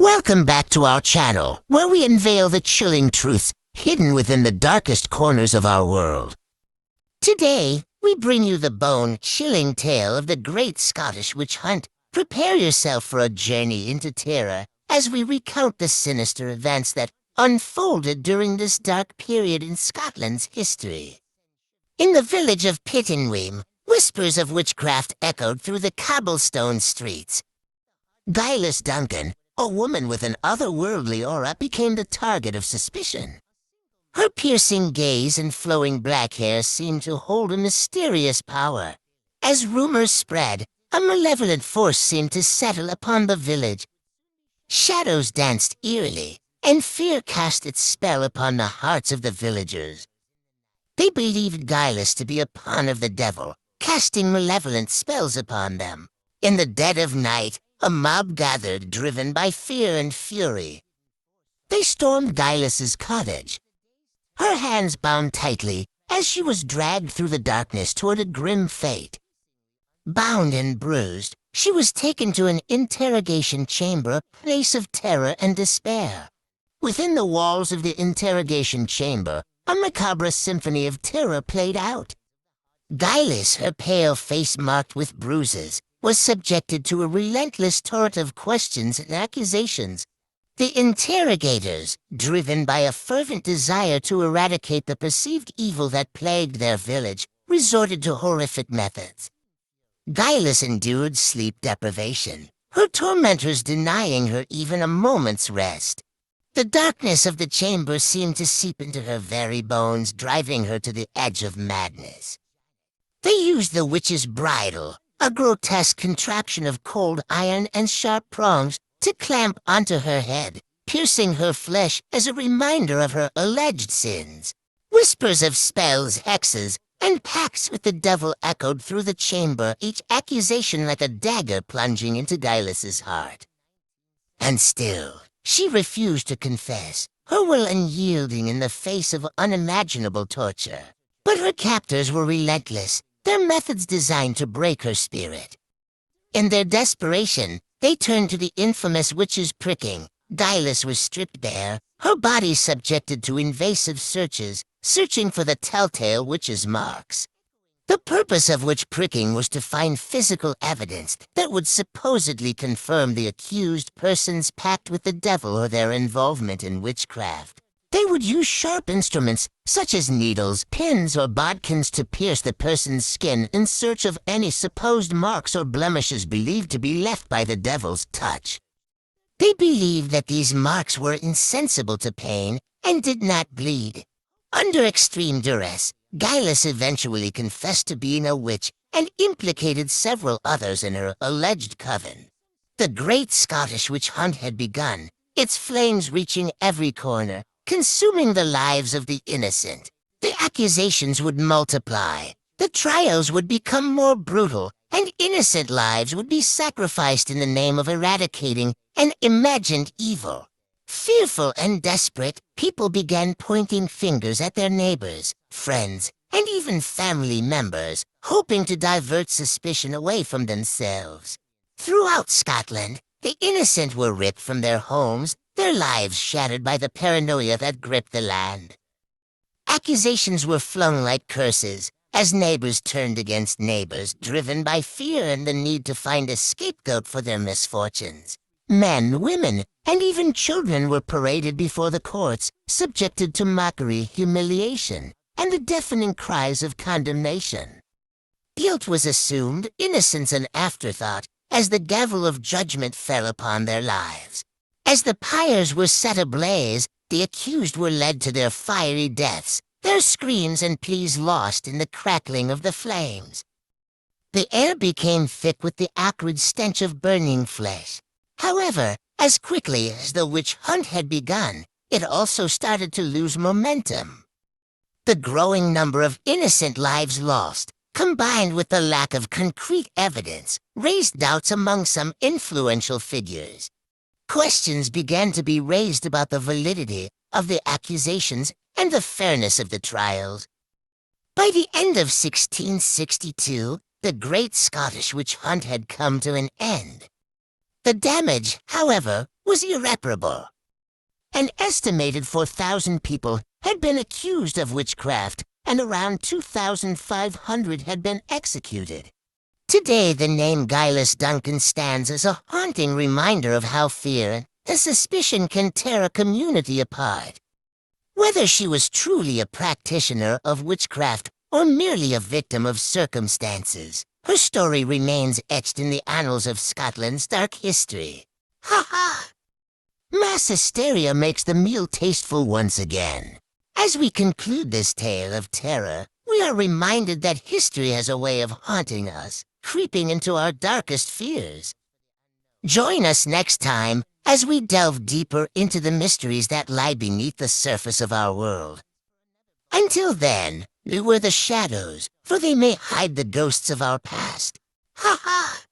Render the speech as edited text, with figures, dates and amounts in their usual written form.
Welcome back to our channel, where we unveil the chilling truths hidden within the darkest corners of our world. Today, we bring you the bone-chilling tale of the Great Scottish Witch Hunt. Prepare yourself for a journey into terror as we recount the sinister events that unfolded during this dark period in Scotland's history. In the village of Pittenweem, whispers of witchcraft echoed through the cobblestone streets. Geillis Duncan, a woman with an otherworldly aura, became the target of suspicion. Her piercing gaze and flowing black hair seemed to hold a mysterious power. As rumors spread, a malevolent force seemed to settle upon the village. Shadows danced eerily, and fear cast its spell upon the hearts of the villagers. They believed Geillis to be a pawn of the devil, casting malevolent spells upon them. In the dead of night, a mob gathered, driven by fear and fury. They stormed Geillis's cottage, her hands bound tightly as she was dragged through the darkness toward a grim fate. Bound and bruised, she was taken to an interrogation chamber, a place of terror and despair. Within the walls of the interrogation chamber, a macabre symphony of terror played out. Geillis, her pale face marked with bruises, was subjected to a relentless torrent of questions and accusations. The interrogators, driven by a fervent desire to eradicate the perceived evil that plagued their village, resorted to horrific methods. Geillis endured sleep deprivation, her tormentors denying her even a moment's rest. The darkness of the chamber seemed to seep into her very bones, driving her to the edge of madness. They used the witch's bridle, a grotesque contraption of cold iron and sharp prongs, to clamp onto her head, piercing her flesh as a reminder of her alleged sins. Whispers of spells, hexes, and pacts with the devil echoed through the chamber, each accusation like a dagger plunging into Geillis's heart. And still, she refused to confess, her will unyielding in the face of unimaginable torture. But her captors were relentless, their methods designed to break her spirit. In their desperation, they turned to the infamous witch's pricking. Geillis was stripped bare, her body subjected to invasive searches, searching for the telltale witch's marks. The purpose of witch pricking was to find physical evidence that would supposedly confirm the accused person's pact with the devil or their involvement in witchcraft. They would use sharp instruments, such as needles, pins, or bodkins, to pierce the person's skin in search of any supposed marks or blemishes believed to be left by the devil's touch. They believed that these marks were insensible to pain and did not bleed. Under extreme duress, Geillis eventually confessed to being a witch and implicated several others in her alleged coven. The Great Scottish Witch Hunt had begun, its flames reaching every corner, consuming the lives of the innocent. The accusations would multiply, the trials would become more brutal, and innocent lives would be sacrificed in the name of eradicating an imagined evil. Fearful and desperate, people began pointing fingers at their neighbors, friends, and even family members, hoping to divert suspicion away from themselves. Throughout Scotland, the innocent were ripped from their homes, their lives shattered by the paranoia that gripped the land. Accusations were flung like curses, as neighbors turned against neighbors, driven by fear and the need to find a scapegoat for their misfortunes. Men, women, and even children were paraded before the courts, subjected to mockery, humiliation, and the deafening cries of condemnation. Guilt was assumed, innocence an afterthought, as the gavel of judgment fell upon their lives. As the pyres were set ablaze, the accused were led to their fiery deaths, their screams and pleas lost in the crackling of the flames. The air became thick with the acrid stench of burning flesh. However, as quickly as the witch hunt had begun, it also started to lose momentum. The growing number of innocent lives lost, combined with the lack of concrete evidence, raised doubts among some influential figures. Questions began to be raised about the validity of the accusations and the fairness of the trials. By the end of 1662, the Great Scottish Witch Hunt had come to an end. The damage, however, was irreparable. An estimated 4,000 people had been accused of witchcraft, and around 2,500 had been executed. Today, the name Geillis Duncan stands as a haunting reminder of how fear and suspicion can tear a community apart. Whether she was truly a practitioner of witchcraft or merely a victim of circumstances, her story remains etched in the annals of Scotland's dark history. Ha ha! Mass hysteria makes the meal tasteful once again. As we conclude this tale of terror, we are reminded that history has a way of haunting us, creeping into our darkest fears. Join us next time as we delve deeper into the mysteries that lie beneath the surface of our world. Until then, beware the shadows, for they may hide the ghosts of our past. Ha ha!